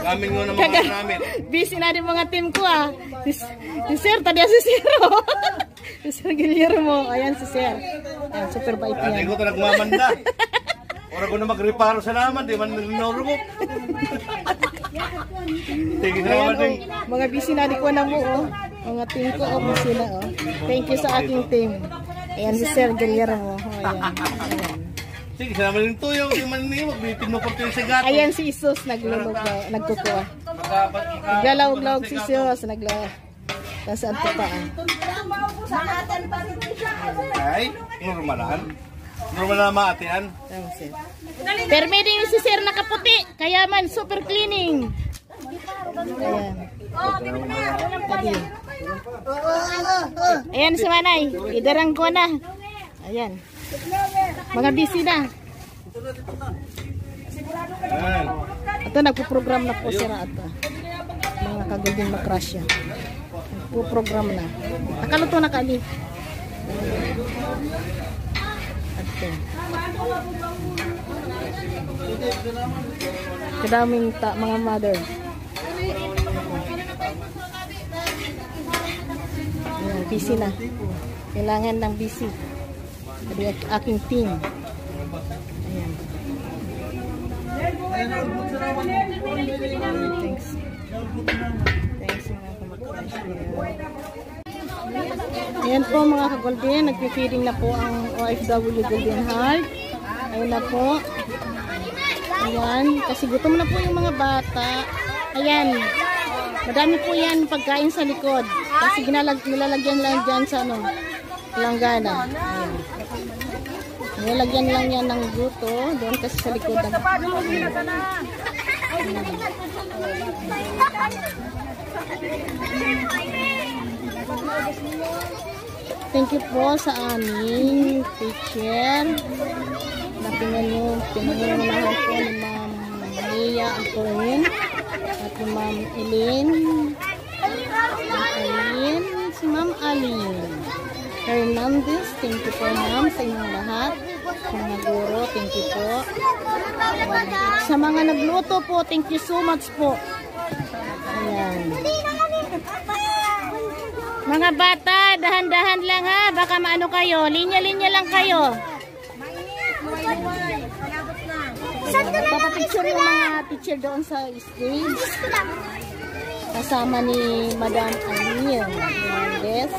Amin nga naman namin. Busy na din mga team ko ah. Si Sir, tadi si Sir. Si Sir Guillermo. Ayan si Sir. Ayan, super bait yan. Hindi ko ito nagmamanda. Ora ko na mag-reparo sa naman. Di man rinurumok. Sige sa naman din. Mga busy na din ko na mo oh. Mga team ko oh, busy na oh. Thank you sa aking team. Ayan si Sir Guillermo. Ayan. Sige, salamat yung tuyo. Yung maniniwag, bitin mo po ito sa gato. Ayan si Isus, nagkukuha. Naglawag-lawag si Isus, naglawag. Nasaan ito pa ah. Ay, normalan. Normalan na maatian. Permitting si Sir nakaputi. Kaya man, super cleaning. Ayan. Ayan si Manay. Idarang ko na. Ayan. Mga busy na. Ito nagpo-program na po sila ito. Mga kagaging makrasya. Nagpo-program na. Nakaluto na kali. Ito. Kadaming mga mother. Ayan, busy na. Kailangan ng busy. Dari aking team. Ayan. Thanks. Thanks mga kamakasya. Ayan po mga ka-golden. Nagpi-feeding na po ang OFW Golden Heart. Ayan na po. Ayan. Kasi gutom na po yung mga bata. Ayan. Madami po yan pagkain sa likod. Kasi nilalagyan lang dyan sa ano. Langgana. Ayan. Nilagyan lang yan ng guto doon kasi sa likod ng Thank you po sa aming teacher. Pinangunahan po ni Ma'am Mia Antoine at ni Ma'am Eileen. Si Ma'am Aline Hernandez, thank you po ma'am sa inyong lahat. Mga guro, thank you po. Sa mga nagluto po, thank you so much po. Ayan. Mga bata, dahan-dahan lang ha. Baka maano kayo. Linya-linya lang kayo. Papapicture yung mga teacher doon sa stage. Kasama ni Madam Aline Hernandez.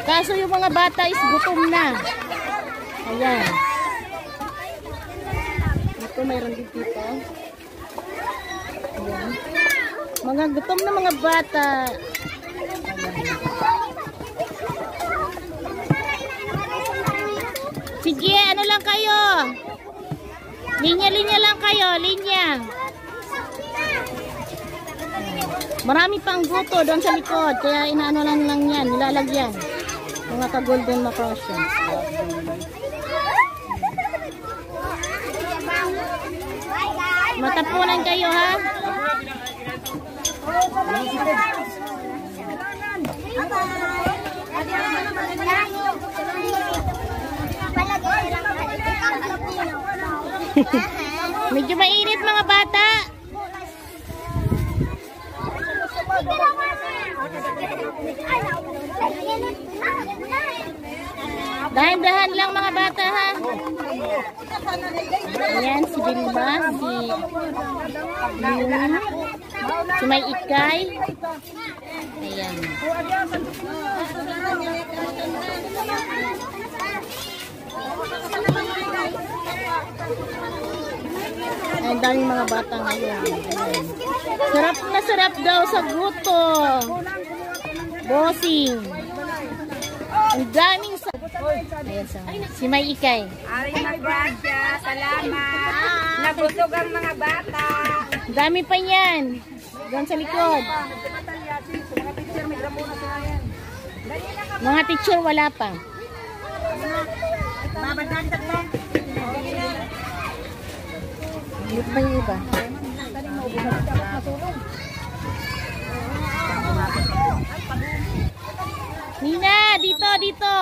Kaso yung mga bata is gutom na. Ayan. Ito mayroon din dito. Ayan. Mga gutom na mga bata. Ayan. Sige, ano lang kayo? Linya-linya lang kayo. Linya. Marami pang guto doon sa likod. Kaya inaano lang yan. Nilalagyan. Mga ka-golden makrasya. Matapunan kayo ha. Medyo mainit mga bata. Dahan-dahan lang mga bata ha. Ayan si Bilba, si May Ikay. Ayan. Ang daming mga bata ngayon. Ayan. Sarap na sarap daw sa guto. Bossing. Ang daming sa... Ayan, si May Ikay. Ari Magrasya, salamat. Nabusog ang mga bata. Dami pa yan. Doon sa likod. Mga teacher wala pa. Dito pa yung iba. Nina, dito, dito.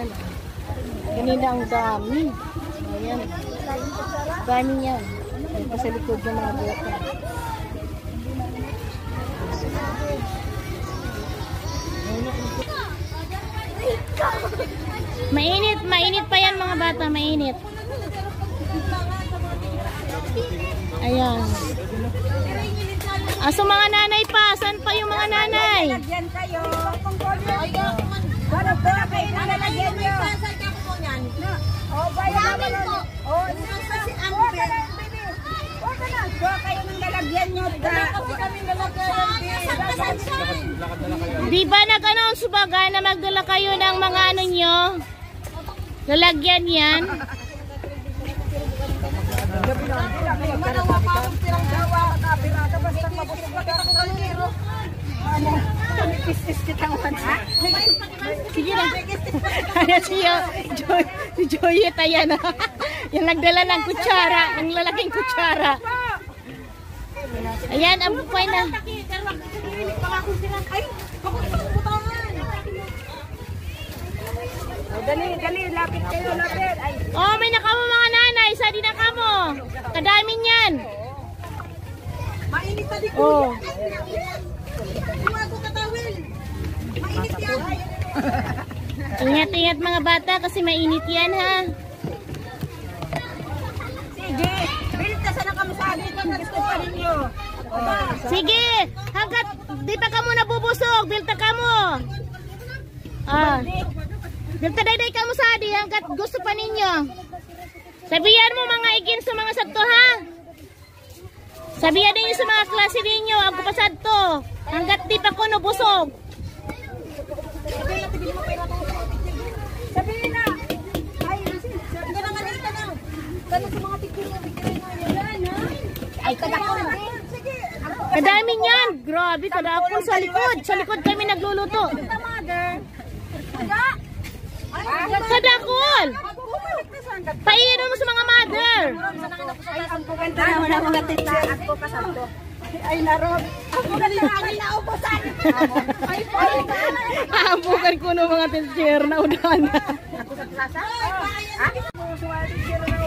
Ayan. Kanina ang dami. Ayan. Dami yan. Ayan pa sa likod ng mga bata. Mainit, mainit pa yan mga bata, mainit. Ayan. Aso mga nanay pa, saan pa yung mga nanay? Lalagyan kayo. Ano ba kayo nilalagyan nyo? Oh, bayan naman. Oh, si Amber. Huwag ka na. Huwag kayo ng lalagyan nyo. Di ba nag-announce baga na magdala kayo ng mga ano nyo? Lalagyan yan? Sige na. Ayan si Joyet, ayan. Yung nagdala ng kutsara, ng lalaking kutsara. Ayan, ang bukway na. Dali, dali, lapit kayo, lapit. Ay, Oh, may nakamo mga nanay, sa di nakamo. Kadami niyan. mainit pa di Oh. Iwago ka tawil. Mainit yan. Ingat-ingat mga bata kasi mainit yan ha. Sige, bilit ka sana kami sa amin. Gusto pa rin nyo. Sige, hanggat di pa kamo nabubusog, bilta kamo. Ah. Bilta dayday kamo sa adi hanggat gusto pa ninyo. Sabihan mo mga igin sa mga sadto ha. Sabihan ninyo sa mga klase ninyo, ako pa sadto. Hanggat di pa ko nabusog. Sabihin na. Ay, hindi na malista na. Gano'n sa mga picture na yan, ha? Ay, kadakon. Sige. Kadami niyan. Grabe, kadakon sa likod. Sa likod kami nagluluto. The mother. Aga. Kadakol. Bumalik na sa hanggat. Painom mo sa mga mother. Ay, ang puganda naman ang mga tita. Ako kasabto. Ay, narod. Ang puganda namin na ubusan. Ay, Hambukan ko ng mga teacher na udahan. Ako sa plaza?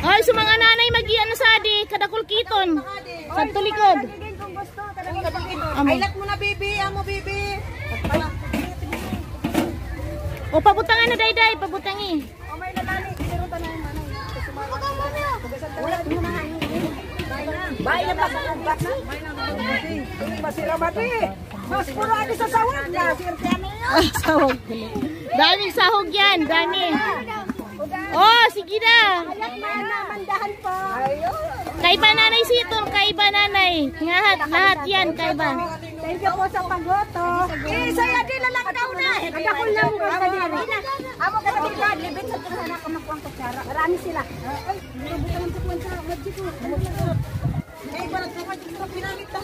Ay, sa mga nanay mag-ian na sa adi, kadakol kiton. Sa tulikod. Kung gusto, talagang Amo. ay, lak mo na, baby. Amo, baby. O, pabutangan na dayday, pabutangi. O, may lalani. Pero tanay manay. Ulat mo na. Bahay na pa sa ubat na. Masira ba di? Mas puro adi sa sawag na. Ah, sahog. Daming sahog yan, dami. Oh, sige na. Mandahan pa. Ayun. Kaiba nanay siton, kaiba nanay. Lahat yan, kaiba. Thank you po sa pagboto. Eh, saya di lalang daw na. Kada ko lang ko sa diri. Amo ka sa bigla, libit sa tuhan ako makuang kutsara. Marami sila. Ay, nirubutan ng tukuan sa madji ko. Ay, parang sa madji ko pinamit ta.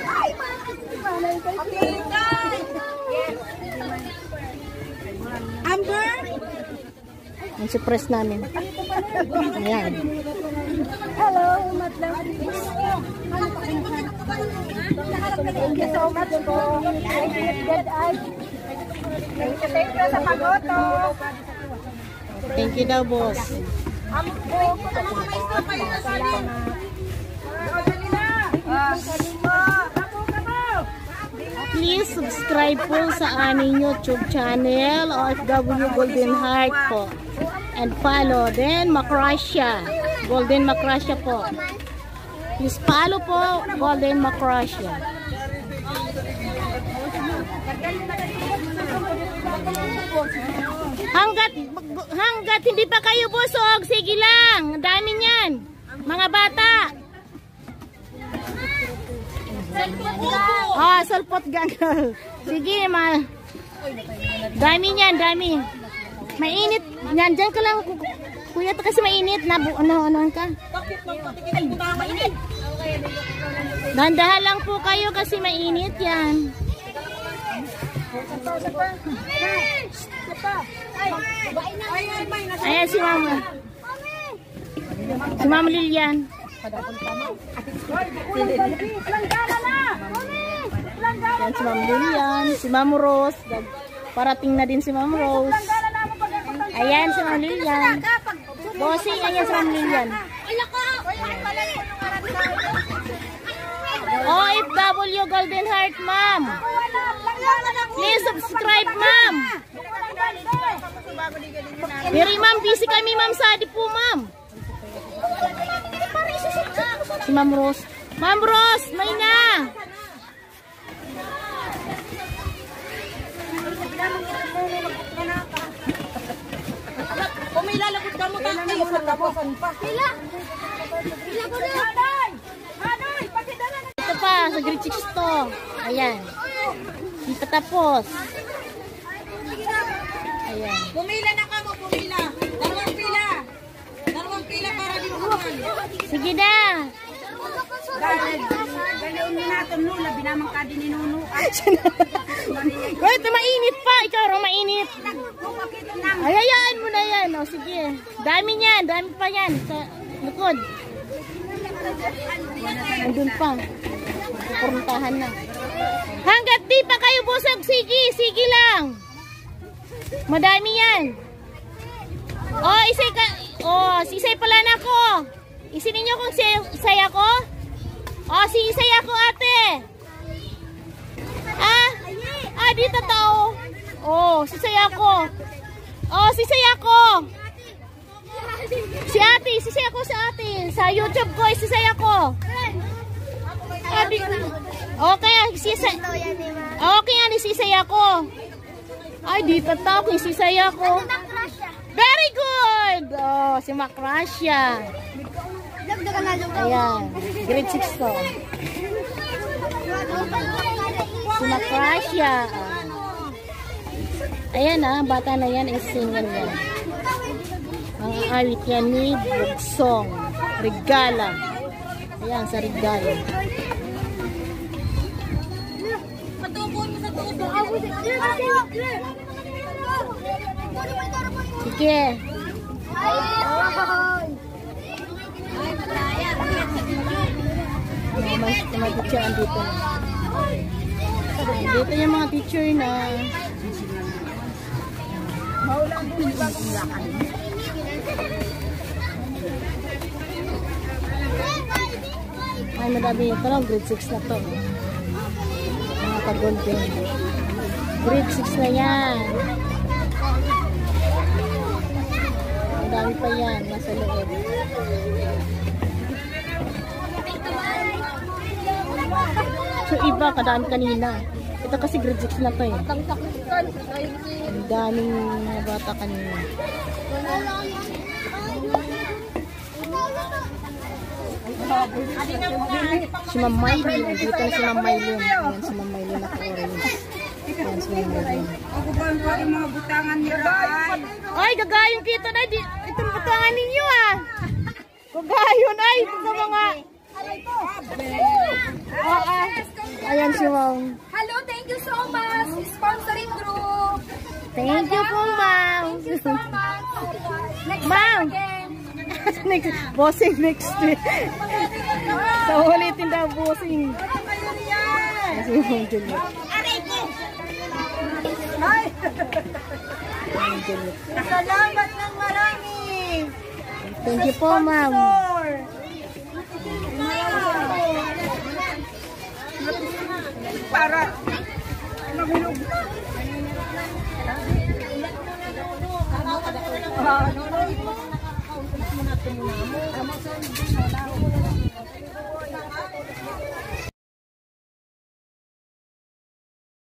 Ay, parang panay kay. Okay, guys. Yes. Amber. Ang surprise namin. Ayan. Hello, madlang. Thank you so much po. Thank you sa pagboto. Thank you daw, boss. Amo po, kung mga maestro kayo na sali. Dali na. Please subscribe po sa aming YouTube channel, OFW Golden Heart po. And follow then Macrassia. Golden Macrassia po. Please follow po Golden Macrassia. Hanggat hindi pa kayo busog, sige lang. Ang dami niyan. Mga bata. Ah, salpot gang. Sige, dami niyan, dami. Mainit. Diyan ka lang. Kuya, kasi mainit. Ano ka? Dandahan lang po kayo kasi mainit yan. Ayan si Mama. Si Mama Lilian. Yan si Mama Lilian. Si Mama Rose. Parating na din si Ma'am Rose. Ayan si Ma'am Lilian. Bossing, ayan si Ma'am Lilian. OFW Golden Heart, ma'am. Please subscribe, ma'am. Very ma'am, busy kami ma'am sa adi po, ma'am. Si Ma'am Rose. Ma'am Rose, may na. Kung may lalabot ka mo, tatay, sa tapusan pa. Pila ko na. Manoy, pakidala na. Ito pa, sa grade 6 to. Ayan. Di pa tapos. Ayan. Pumila na ka mo, pumila. Dalawang pila para di upuan. Sige na. Galiw ni natin nula, binamang ka din ni Nuno. Wait, mainit pa. Ikaw rin mainit. Ay, ayaan mo na yan. O, sige. Dami niyan. Dami pa yan. Sa likod. Andun pa. Puruntahan na. Hanggat di pa kayo busog, sige. Sige lang. Madami yan. Oh, isay ka. Oh, sisay pala na ko. Isinin niyo kung isay ako. Oh, si isay ako, ate. Dito tao. Oh, sisay ako. Oh, sisay ako. Si ate, sisay ako sa ate. Sa YouTube ko, sisay ako. Okay, sisay. Okay, ani sisay ako. Ay, dito tao, sisay ako. Very good. Oh, si Macrasya. Ayan, grade 6 to. Si Macrasya. Ayan bata na yan is singer yan. Ang awit yan ni Bugsong. Regala. Ayan, sa Regala. Sige. Mga teacher andito na. Dito yung mga teacher na. Ay, madami ito lang. Grade 6 na to. Mga ka-golden. Grade 6 na yan. Madami pa yan. Nasa loob. So, iba. Kadami kanina. Ito kasi grade 6 na to eh. Ang daming mga bata kanina. Si Ma'am Maylin. Dito na si Ma'am Maylin. Ayan si Ma'am Maylin naka-orange. Ayan si Ma'am Maylin. Ay, gagayon kita na. Itong butangan ninyo Gagayon ay. Ito sa mga... Ayan si Ma'am. Hello, thank you so much. Sponsoring group. Thank you po, Ma'am. Thank you so much. Next Ma'am. time again. Next, bossing next week. So, ulitin daw bossing. Kasi Ma'am Juliet. Ay! Salamat ng marami. Thank you po, Ma'am. Para mahulog.